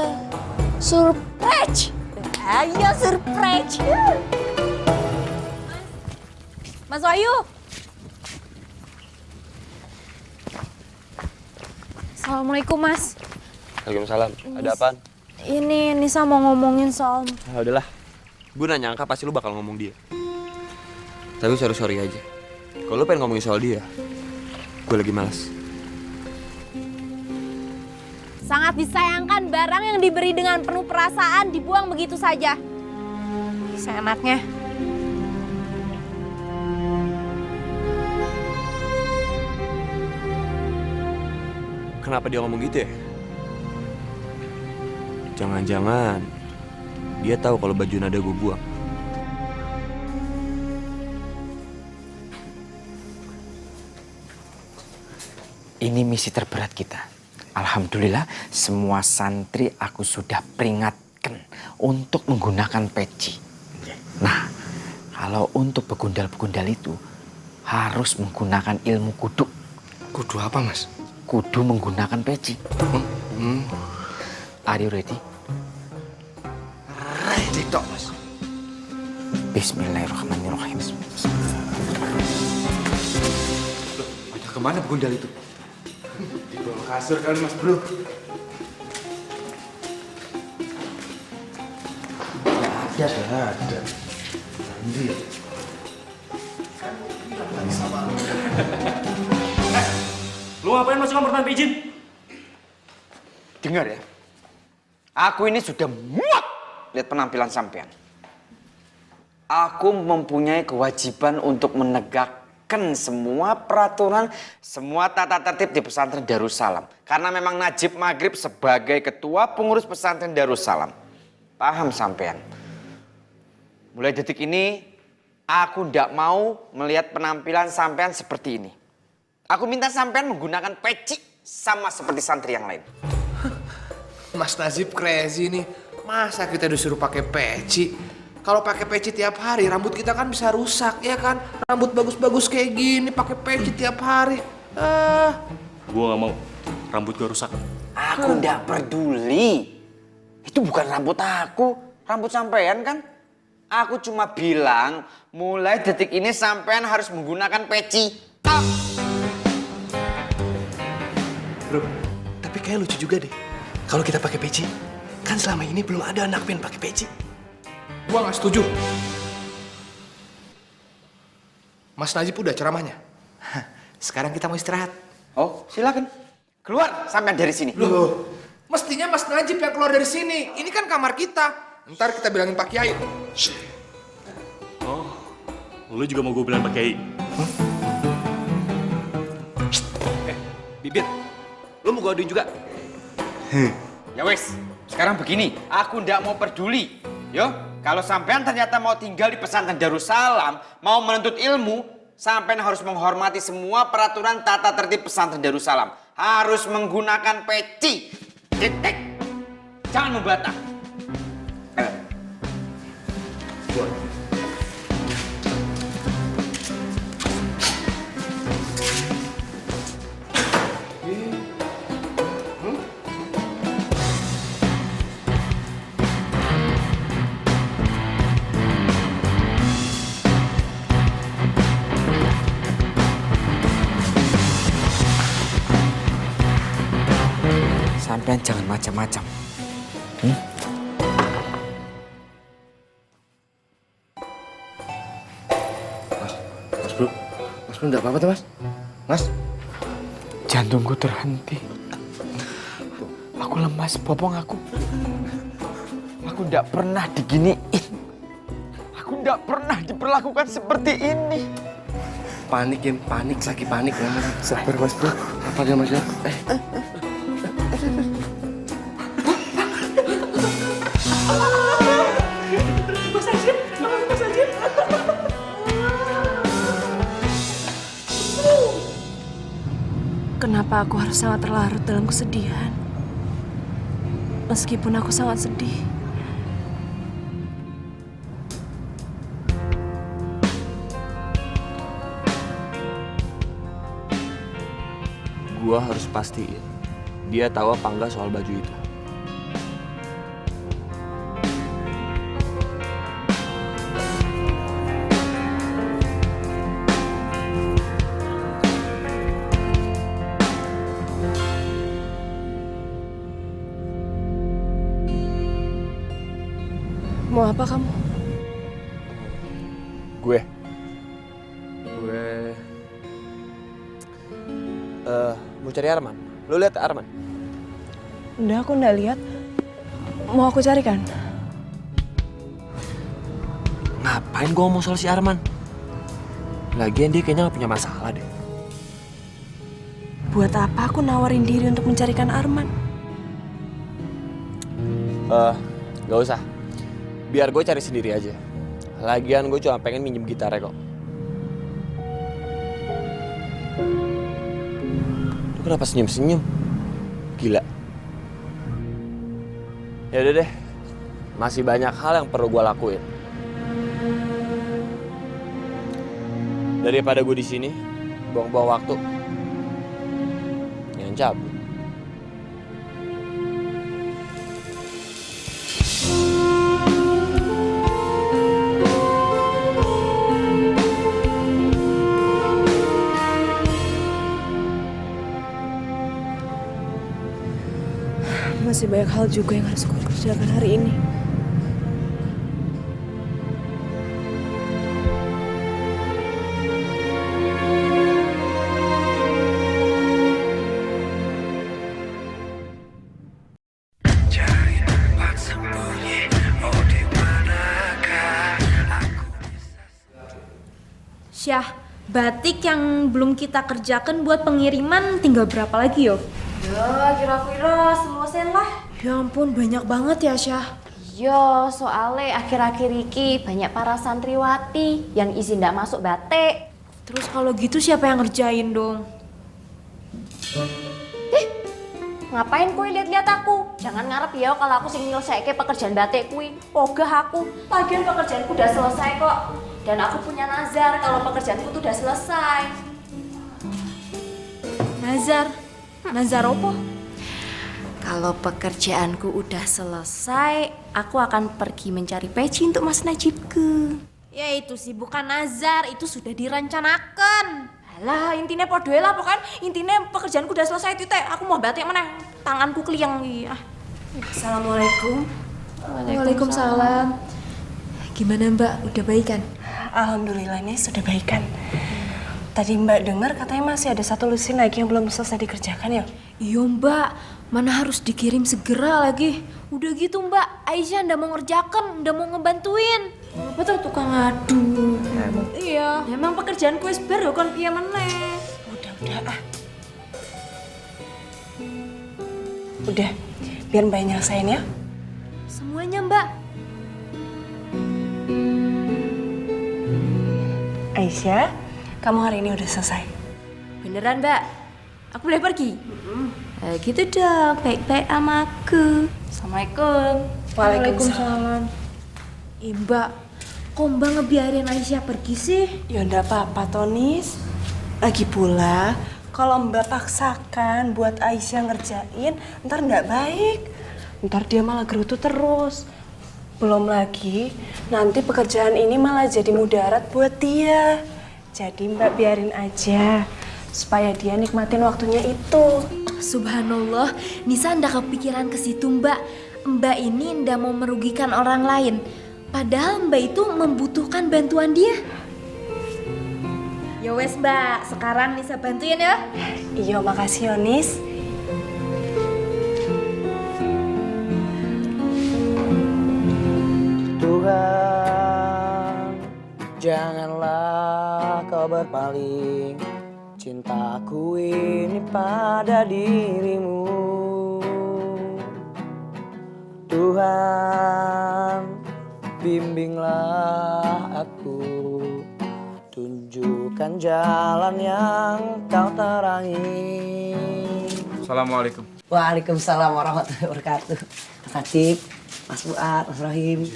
Surprise. Ayo surprise. Mas Wahyu. Assalamualaikum Mas. Waalaikumsalam. Ada apaan? Ini Nisa mau ngomongin soal... Ah, udahlah. Gue nggak nyangka pasti lu bakal ngomong dia. Tapi sorry aja. Kalau lu pengen ngomongin soal dia, gue lagi malas. Sangat disayangkan barang yang diberi dengan penuh perasaan dibuang begitu saja. Seenaknya. Kenapa dia ngomong gitu ya? Jangan-jangan dia tahu kalau baju nada gue buang. Ini misi terberat kita. Alhamdulillah semua santri aku sudah peringatkan untuk menggunakan peci. Nah, kalau untuk begundal-begundal itu harus menggunakan ilmu kudu. Kudu apa Mas? Kudu menggunakan peci. Are you ready? tok, Mas. Bismillahirrahmanirrahim. Loh, ada kemana begundal itu? Di bawah kasur kan Mas Bro. Nggak ada. Anjir. Lu ngapain masuk kamar tanpa izin? Dengar ya. Aku ini sudah muak lihat penampilan sampean. Aku mempunyai kewajiban untuk menegakkan semua peraturan, semua tata tertib di pesantren Darussalam. Karena memang Najib Maghrib sebagai ketua pengurus pesantren Darussalam. Paham sampean? Mulai detik ini, aku tidak mau melihat penampilan sampean seperti ini. Aku minta sampean menggunakan peci sama seperti santri yang lain. Mas Najib crazy nih. Masa kita disuruh pakai peci? Kalau pakai peci tiap hari, rambut kita kan bisa rusak, ya kan? Rambut bagus-bagus kayak gini, pakai peci tiap hari. Gua nggak mau. Rambut gua rusak. Aku ndak peduli. Itu bukan rambut aku, rambut sampean kan? Aku cuma bilang, mulai detik ini sampean harus menggunakan peci. Bro, tapi kayak lucu juga deh. Kalau kita pakai peci, kan selama ini belum ada anak band pakai peci. Gua nggak setuju. Mas Najib udah ceramahnya. Sekarang kita mau istirahat. Oh, silakan. Keluar sampean dari sini. Loh, mestinya Mas Najib yang keluar dari sini. Ini kan kamar kita. Ntar kita bilangin Pak Kiai. Oh, lu juga mau gue bilang Pak Kiai? Bibit, lu mau godain juga? Ya wes, sekarang begini, aku ndak mau peduli. Yo, kalau sampean ternyata mau tinggal di pesantren Darussalam, mau menuntut ilmu, sampean harus menghormati semua peraturan tata tertib pesantren Darussalam. Harus menggunakan peci. Titik. Jangan membantah. Sampean jangan macam-macam. Mas Bro enggak apa-apa tuh Mas? Mas? Jantungku terhenti. Aku lemas, bopong aku. Aku tidak pernah diginiin. Aku tidak pernah diperlakukan seperti ini. Panik lagi panik ya Mas. Sabar Mas Bro. Apa ya Mas ya? Kenapa aku harus sangat terlarut dalam kesedihan? Meskipun aku sangat sedih. Gua harus pastiin dia tahu apa enggak soal baju itu. Mau apa kamu? Gue mau cari Arman. Lu lihat Arman? Udah, aku nggak lihat. Mau aku carikan? Ngapain gue ngomong soal si Arman? Lagian dia kayaknya gak punya masalah deh. Buat apa aku nawarin diri untuk mencarikan Arman? Gak usah. Biar gue cari sendiri aja. Lagian gue cuma pengen minjem gitarnya kok. Lu kenapa senyum-senyum? Gila. Ya udah deh. Masih banyak hal yang perlu gue lakuin. Daripada gue di sini buang-buang waktu. Yang cabut. Masih banyak hal juga yang harus gue kerjakan hari ini. Syah, batik yang belum kita kerjakan buat pengiriman tinggal berapa lagi yo? Ya, kira-kira selesai lah. Ya ampun, banyak banget ya Syah. Yo, soalnya akhir-akhir iki banyak para santriwati yang izin ndak masuk batik. Terus kalau gitu siapa yang ngerjain dong? Ngapain kuy lihat-lihat aku? Jangan ngarep ya kalau aku sing nyelesaike pekerjaan batik kuy. Ogah aku. Lagian pekerjaanku udah selesai kok. Dan aku punya nazar kalau pekerjaanku tuh udah selesai. Nazar? Nazar apa? Kalau pekerjaanku udah selesai, aku akan pergi mencari peci untuk Mas Najibku. Ya itu sih bukan nazar, itu sudah direncanakan. Alah, intinya podo lah pokoknya. Intinya pekerjaanku udah selesai itu teh. Aku mau batik mana? Tanganku kliang iki. Assalamualaikum. Waalaikumsalam. Gimana Mbak, udah baikan? Alhamdulillah ini sudah baikan. Tadi Mbak dengar katanya masih ada satu lusin lagi yang belum selesai dikerjakan ya? Iya Mbak, mana harus dikirim segera lagi. Udah gitu Mbak, Aisyah ndak mau ngerjakan, ndak mau ngebantuin. Apa tuh tukang ngadu? Iya. Memang pekerjaanku wis bar yo kon piye meneh. Udah. Udah, biar Mbak nyelesain ya. Semuanya Mbak. Aisyah, kamu hari ini udah selesai. Beneran Mbak? Aku boleh pergi? Gitu dong, baik-baik sama aku. Assalamualaikum. Waalaikumsalam. Mbak, kok Mbak ngebiarin Aisyah pergi sih? Ya ndak apa-apa Tonis. Lagi pula, kalau Mbak paksakan buat Aisyah ngerjain, ntar ndak baik. Ntar dia malah gerutu terus. Belum lagi, nanti pekerjaan ini malah jadi mudarat buat dia. Jadi Mbak biarin aja, supaya dia nikmatin waktunya itu. Subhanallah, Nisa ndak kepikiran ke situ Mbak. Mbak ini ndak mau merugikan orang lain. Padahal Mbak itu membutuhkan bantuan dia. Ya wes Mbak, sekarang Nisa bantuin ya. Iya, makasih Yonis. Tuhan, janganlah kau berpaling cintaku ini pada dirimu. Tuhan, bimbinglah aku, tunjukkan jalan yang kau terangi. Assalamualaikum. Waalaikumsalam warahmatullahi wabarakatuh. Mas Adib, Mas Fuad, Mas Rahim.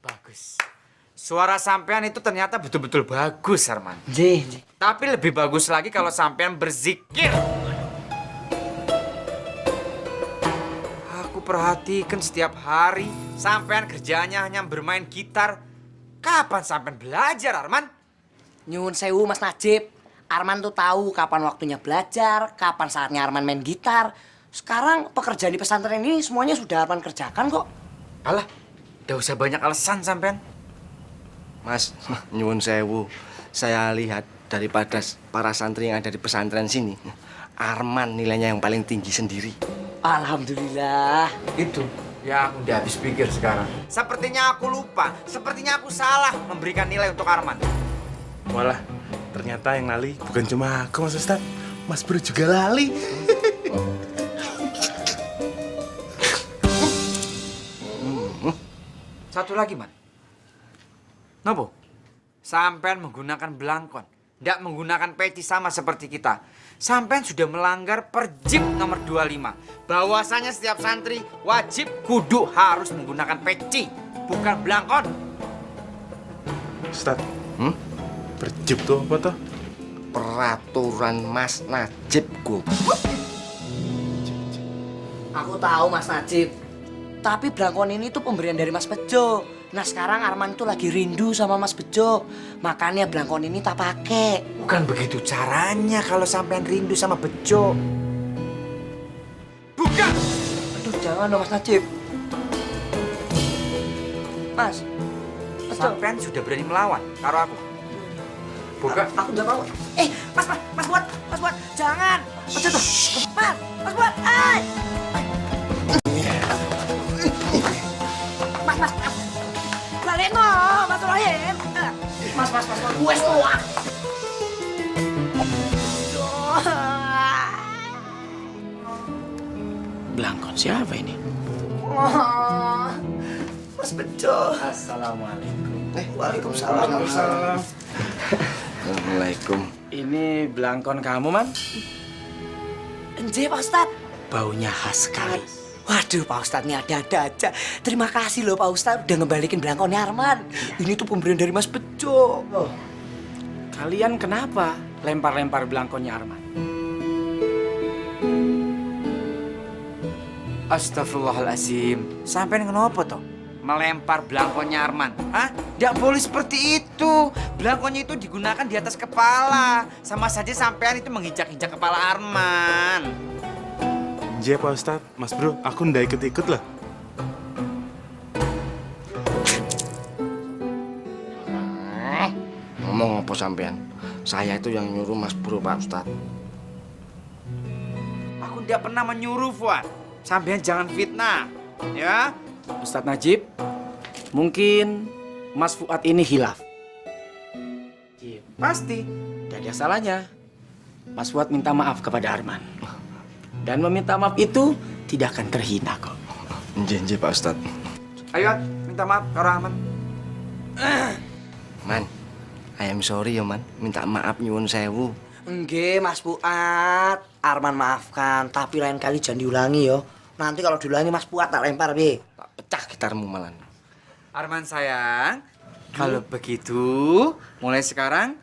Bagus. Suara sampean itu ternyata betul-betul bagus, Arman. Ji. Tapi lebih bagus lagi kalau sampean berzikir. Aku perhatikan setiap hari sampean kerjanya hanya bermain gitar. Kapan sampean belajar, Arman? Nyuwun sewu Mas Najib. Arman tuh tahu kapan waktunya belajar, kapan saatnya Arman main gitar. Sekarang pekerjaan di pesantren ini semuanya sudah Arman kerjakan kok. Alah, gak usah banyak alasan sampean. Mas, nyuwun sewu. Saya lihat daripada para santri yang ada di pesantren sini, Arman nilainya yang paling tinggi sendiri. Alhamdulillah. Itu yang udah habis pikir sekarang. Sepertinya aku lupa, sepertinya aku salah memberikan nilai untuk Arman. Walah, ternyata yang lali bukan cuma aku, Mas Ustadz. Mas Bro juga lali. Satu lagi, Man. Nopo? Sampean menggunakan belangkon, tidak menggunakan peci sama seperti kita. Sampean sudah melanggar Perjib nomor 25. Bahwasanya setiap santri wajib kudu harus menggunakan peci, bukan belangkon. Ustadz, Perjib tuh apa tuh? Peraturan Mas Najib, Aku tahu Mas Najib. Tapi belangkon ini tuh pemberian dari Mas Bejo. Nah sekarang Arman tuh lagi rindu sama Mas Bejo. Makanya belangkon ini tak pakai. Bukan begitu caranya kalau sampean rindu sama Bejo. Bukan! Jangan dong Mas Najib. Mas. Sampean sudah berani melawan karo aku. Buka. Aku nggak mau. Mas Buat, jangan. Aduh tuh. Mas Buat. Mas. Balik no, Mas Rohim. Mas. Wes tuh. Belangkon siapa ini? Oh, Mas Bejo. Assalamualaikum. Waalaikumsalam. Assalamualaikum. Ini belangkon kamu, Man? Enje, Pak Ustadz. Baunya khas sekali. Waduh, Pak Ustadz ini ada-ada aja. Terima kasih loh Pak Ustadz udah ngembalikin belangkonnya Arman. Ini tuh pemberian dari Mas Bejo. Kalian kenapa lempar-lempar belangkonnya Arman? Astagfirullahaladzim. Sampai kenapa toh? Melempar belangkonnya Arman? Hah? Tidak boleh seperti itu. Belangkonnya itu digunakan di atas kepala. Sama saja sampean itu menginjak-injak kepala Arman. Iya Pak Ustadz, Mas Bro, aku ndak ikut-ikut lah. Ngomong apa sampean? Saya itu yang nyuruh Mas Bro, Pak Ustadz. Aku tidak pernah menyuruh, Fuad. Sampean jangan fitnah, ya. Ustadz Najib, mungkin Mas Fuad ini hilaf. Pasti, tidak ada salahnya. Mas Fuad minta maaf kepada Arman. Dan meminta maaf itu tidak akan terhina kok. Janji Pak Ustadz. Ayo, minta maaf ke Arman. Man, I am sorry ya Man. Minta maaf nyuwun sewu. Enggak, Mas Fuad. Arman maafkan, tapi lain kali jangan diulangi yo. Nanti kalau diulangi Mas Fuad tak lempar, Be. Tak pecah gitarmu malan. Arman sayang, kalau begitu mulai sekarang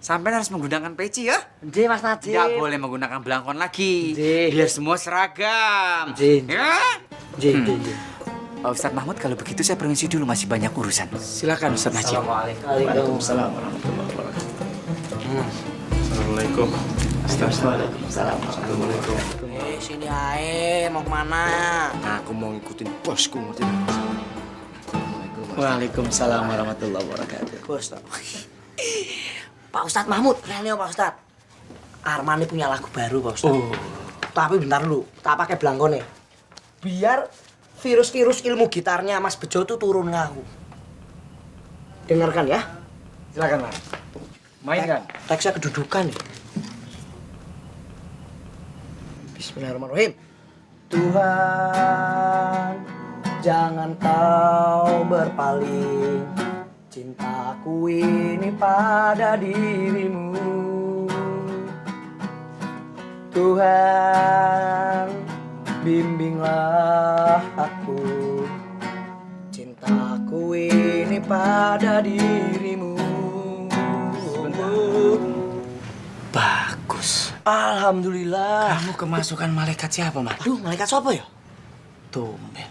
sampai harus menggunakan peci ya. Nggih, Mas Najib. Tidak boleh menggunakan belangkon lagi. Biar semua seragam. Ya? Pak Ustadz Mahmud, kalau begitu saya permisi dulu, masih banyak urusan. Silakan Ustadz Najib. Waalaikumsalam warahmatullahi wabarakatuh. Assalamualaikum. Waalaikumsalam. Assalamualaikum. Sini ae, mau kemana? Aku mau ngikutin bosku, ngerti? Waalaikumsalam warahmatullahi wabarakatuh. Bos, Pak Ustadz Mahmud, Reneo Pak Ustadz. Arman ini punya lagu baru Pak Ustadz. Tapi bentar dulu, tak pakai belangkone. Biar virus-virus ilmu gitarnya Mas Bejo tuh turun ngaku. Dengarkan ya. Silakan, Mas. Mainkan. Teksnya kedudukan nih. Bismillahirrahmanirrahim. Tuhan, jangan kau berpaling cintaku ini pada dirimu. Tuhan, bimbinglah aku, cintaku ini pada dirimu. Bagus. Alhamdulillah. Kamu kemasukan malaikat siapa, Mas? Aduh, malaikat siapa ya? Tumben.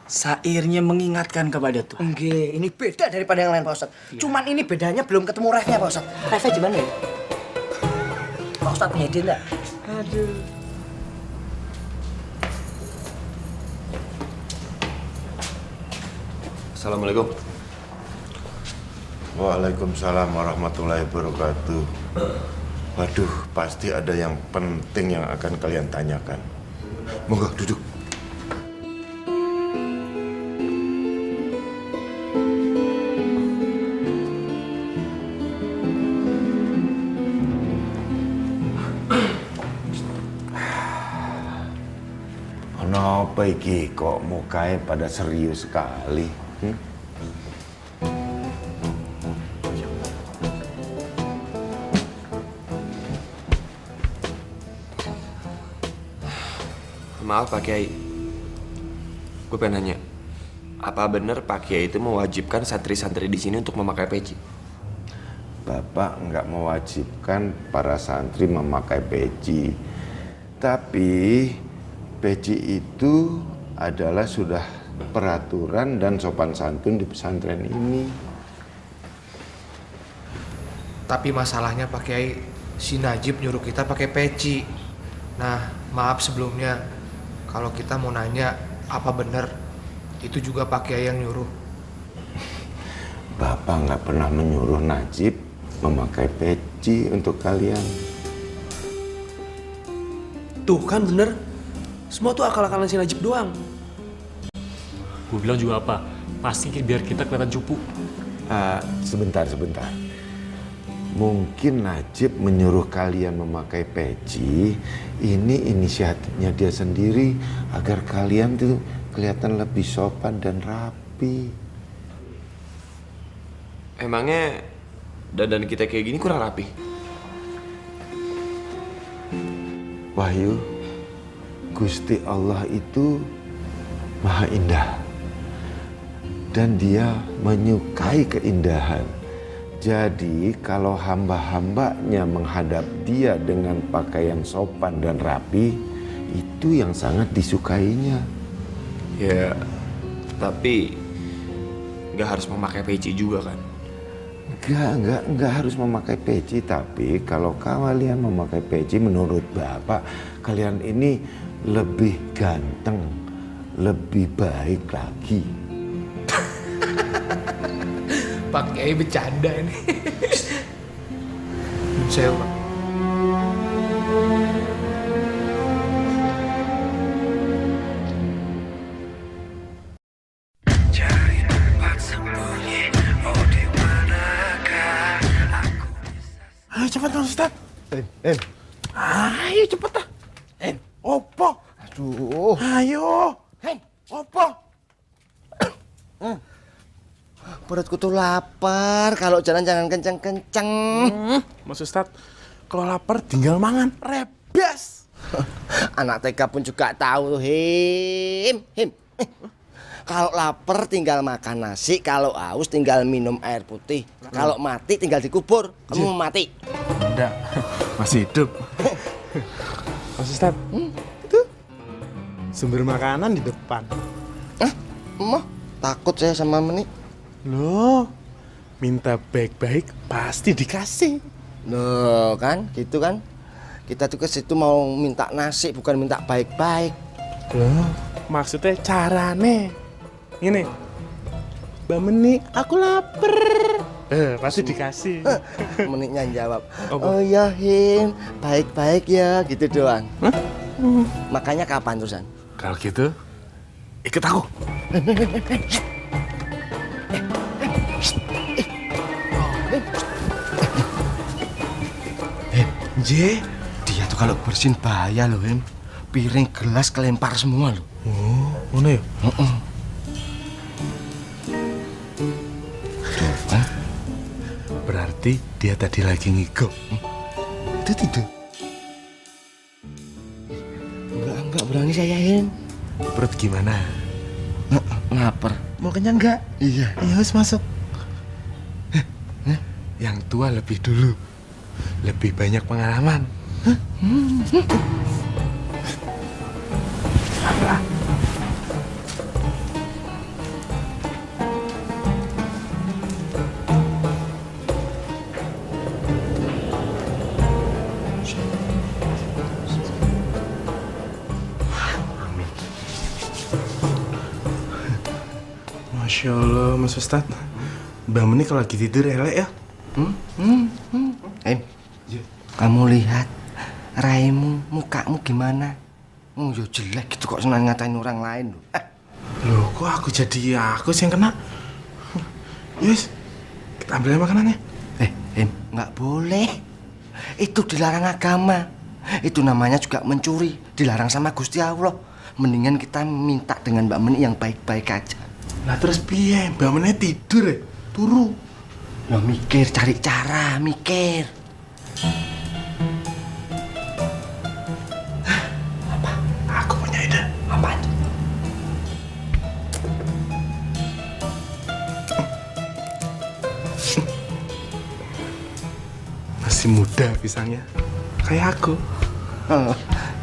Sairnya mengingatkan kepada Tuhan. Enggak, ini beda daripada yang lain Pak Ustadz. Cuman ini bedanya belum ketemu refnya Pak Ustadz. Refnya gimana ya? Pak Ustadz punya ide enggak? Aduh. Assalamualaikum. Waalaikumsalam warahmatullahi wabarakatuh. Waduh, pasti ada yang penting yang akan kalian tanyakan. Monggo duduk. Kenapa iki kok mukanya pada serius sekali? Maaf Pak Kiai, gue pengen nanya, apa benar Pak Kiai itu mewajibkan santri-santri di sini untuk memakai peci? Bapak nggak mewajibkan para santri memakai peci, tapi peci itu adalah sudah peraturan dan sopan santun di pesantren ini. Tapi masalahnya Pak Kiai, si Najib nyuruh kita pakai peci. Nah, maaf sebelumnya. kalau kita mau nanya apa bener itu juga Pak Kiai yang nyuruh. Bapak nggak pernah menyuruh Najib memakai peci untuk kalian. Tuh kan bener. Semua tuh akal-akalan si Najib doang. Gue bilang juga apa? Pasti biar kita kelihatan cupu. Sebentar. Mungkin Najib menyuruh kalian memakai peci, ini inisiatifnya dia sendiri agar kalian tuh kelihatan lebih sopan dan rapi. Emangnya dandan kita kayak gini kurang rapi? Wahyu, Gusti Allah itu maha indah. Dan dia menyukai keindahan. Jadi kalau hamba-hambanya menghadap dia dengan pakaian sopan dan rapi, itu yang sangat disukainya. Ya, tapi nggak harus memakai peci juga kan? Enggak harus memakai peci. Tapi kalau kalian memakai peci, menurut Bapak, kalian ini lebih ganteng, lebih baik lagi. Pak Kiai bercanda ini. Saya Pak. Cari tempat sembunyi, oh di manakah aku bisa. Ayo cepat Mas Ustaz. Ayo cepet dah. Opo? Aduh. Ayo. Opo? Perutku tuh lapar. Kalau jalan jangan kenceng-kenceng. Mas Ustaz, kalau lapar tinggal mangan. Rebes. Anak TK pun juga tahu tuh. Him. Kalau lapar tinggal makan nasi. Kalau haus tinggal minum air putih. Kalau mati tinggal dikubur. Kamu mau mati? Enggak. Masih hidup. Mas Ustaz, itu sumber makanan di depan. Emang takut saya sama Meni. Loh, minta baik-baik pasti dikasih. Loh kan, gitu kan. Kita tuh ke situ mau minta nasi, bukan minta baik-baik. Loh, maksudnya carane. Ini, Mbak Meni, aku lapar. Pasti dikasih. Meniknya jawab, oh ya Him, baik-baik ya, gitu doang. Makanya kapan terusan? Kalau gitu, ikut aku. Dia tuh kalau bersihin bahaya loh, Him. Piring, gelas kelempar semua loh. Oh, mana ya? Berarti dia tadi lagi ngigok. Itu tidur. Enggak berani saya, Him. Perut gimana? Lapar. Mau kenyang enggak? Iya. Ayo masuk. Yang tua lebih dulu. Lebih banyak pengalaman. Masya Allah, Mas Ustadz. Mbak Meni kalau lagi tidur elek ya? Kamu lihat raimu, mukamu gimana? Ya jelek gitu kok senang ngatain orang lain loh. Loh, kok aku jadi aku sih yang kena? Yes, kita ambil makanannya. Nggak boleh. Itu dilarang agama. Itu namanya juga mencuri. Dilarang sama Gusti Allah. Mendingan kita minta dengan Mbak Meni yang baik-baik aja. Nah terus piye? Mbak Meni tidur ya? Turu. Nah mikir, cari cara, mikir. Aku punya ide. Apaan? Masih muda pisangnya. Kayak aku.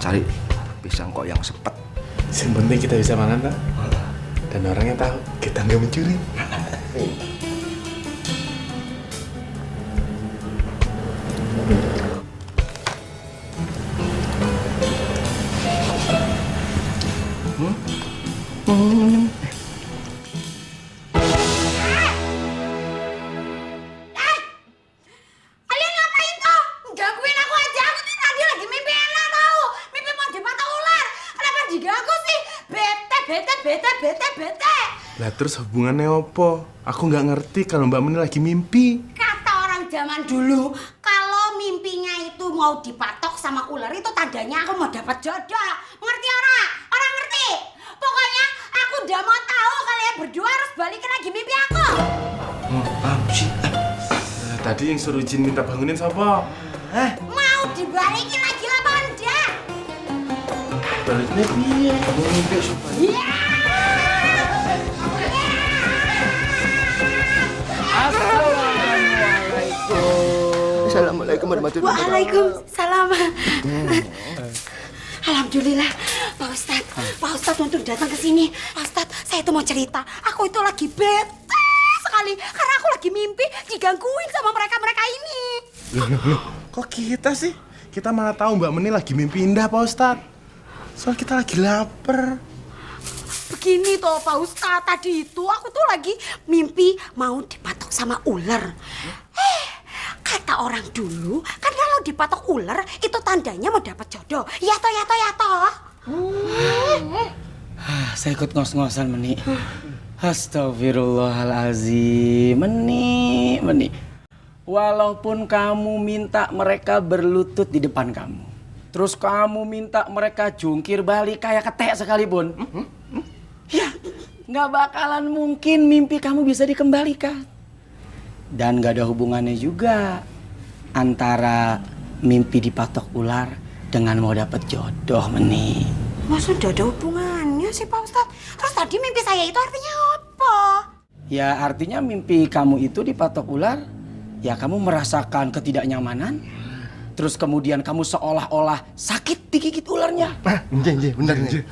Cari pisang kok yang sepet. Yang penting kita bisa makan tak? Dan orangnya tahu kita nggak mencuri. bete. Lah terus hubungannya apa? Aku nggak ngerti kalau Mbak Meni lagi mimpi. Kata orang zaman dulu, kalau mimpinya itu mau dipatok sama ular itu tandanya aku mau dapat jodoh. Ngerti orang? Orang ngerti? Pokoknya aku udah mau tahu kalian berdua harus balikin lagi mimpi aku. Tadi yang suruh Jin minta bangunin siapa? Mau dibalikin lagi apa enggak? Baliknya piye? Mau mimpi supaya. Assalamualaikum warahmatullahi wabarakatuh. Waalaikumsalam. Alhamdulillah, Pak Ustadz untuk datang ke sini. Pak Ustadz, saya itu mau cerita. Aku itu lagi bete sekali karena aku lagi mimpi digangguin sama mereka ini. Loh, kok kita sih? Kita malah tahu Mbak Meni lagi mimpi indah, Pak Ustadz. Soal kita lagi lapar. Begini toh Pak Ustadz, tadi itu aku tuh lagi mimpi mau dipatok sama ular. Kata orang dulu, kan kalau dipatok ular itu tandanya mau dapat jodoh. Ya toh. Saya ikut ngos-ngosan, Meni. Astagfirullahalazim. Meni. Walaupun kamu minta mereka berlutut di depan kamu, terus kamu minta mereka jungkir balik kayak ketek sekalipun, ya nggak bakalan mungkin mimpi kamu bisa dikembalikan. Dan gak ada hubungannya juga antara mimpi dipatok ular dengan mau dapat jodoh, Meni. Masa udah ada hubungannya sih Pak Ustadz? Terus tadi mimpi saya itu artinya apa? Ya artinya mimpi kamu itu dipatok ular, ya kamu merasakan ketidaknyamanan, terus kemudian kamu seolah-olah sakit digigit ularnya. Iya, bener.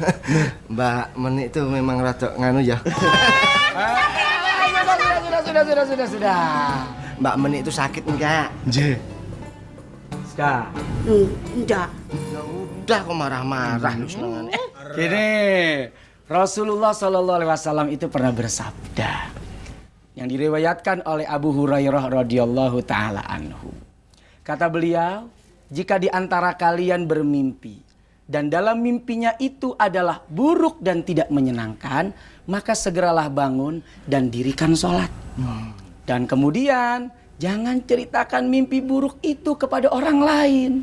Mbak Meni itu memang rada nganu ya. Sudah. Mbak Meni itu sakit enggak? Ska. Enggak. Ya udah kok marah-marah lu senengannya. Gini, Rasulullah SAW itu pernah bersabda yang diriwayatkan oleh Abu Hurairah radhiyallahu taala anhu. Kata beliau, jika di antara kalian bermimpi dan dalam mimpinya itu adalah buruk dan tidak menyenangkan, maka segeralah bangun dan dirikan sholat. Dan kemudian jangan ceritakan mimpi buruk itu kepada orang lain.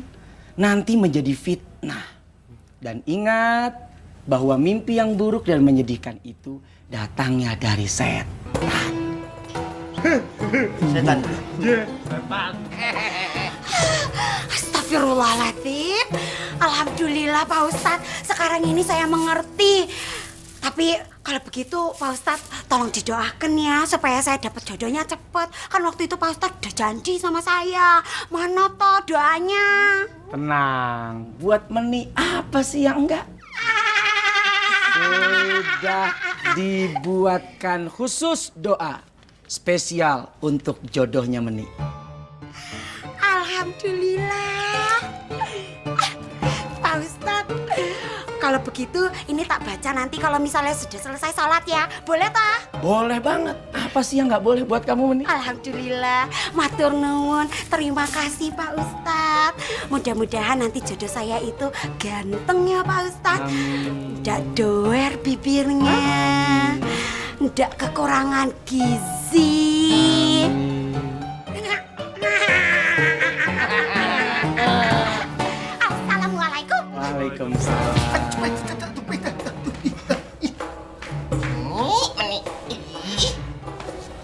Nanti menjadi fitnah. Dan ingat bahwa mimpi yang buruk dan menyedihkan itu datangnya dari setan. Setan. Astagfirullahaladzim. Alhamdulillah Pak Ustadz, sekarang ini saya mengerti. Tapi kalau begitu Pak Ustadz tolong didoakan ya supaya saya dapat jodohnya cepat. Kan waktu itu Pak Ustadz udah janji sama saya. Mana toh doanya? Tenang, buat Meni apa sih yang enggak? Sudah dibuatkan khusus doa spesial untuk jodohnya Meni. Alhamdulillah. Pak Ustadz, kalau begitu ini tak baca nanti kalau misalnya sudah selesai sholat ya. Boleh tak? Boleh banget. Apa sih yang nggak boleh buat kamu Meni? Alhamdulillah, matur nuwun. Terima kasih Pak Ustadz. Mudah-mudahan nanti jodoh saya itu ganteng ya Pak Ustadz. Nggak doer bibirnya. Nggak kekurangan gizi. Assalamualaikum. Waalaikumsalam.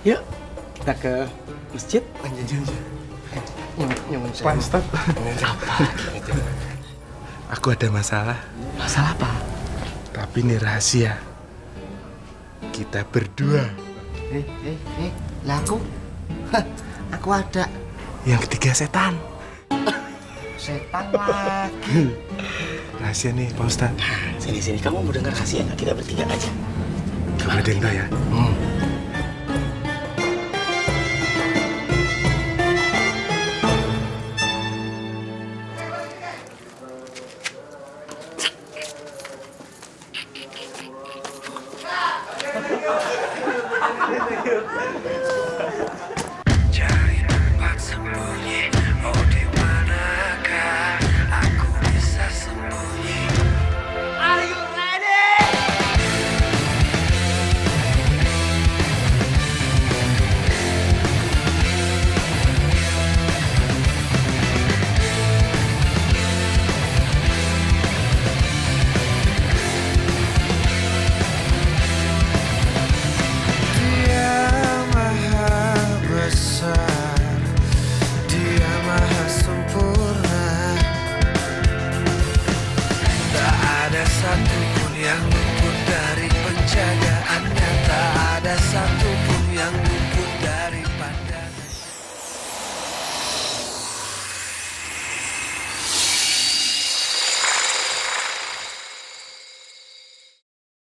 Yuk, kita ke masjid. Pak Ustadz. Aku ada masalah. Masalah apa? Tapi ini rahasia. Kita berdua. Lah aku? Aku ada. Yang ketiga setan. Setan lagi. Rahasia nih Pak Ustadz. Sini, kamu mau dengar rahasia nggak? Kita bertiga aja. Gak boleh ada yang tahu ya.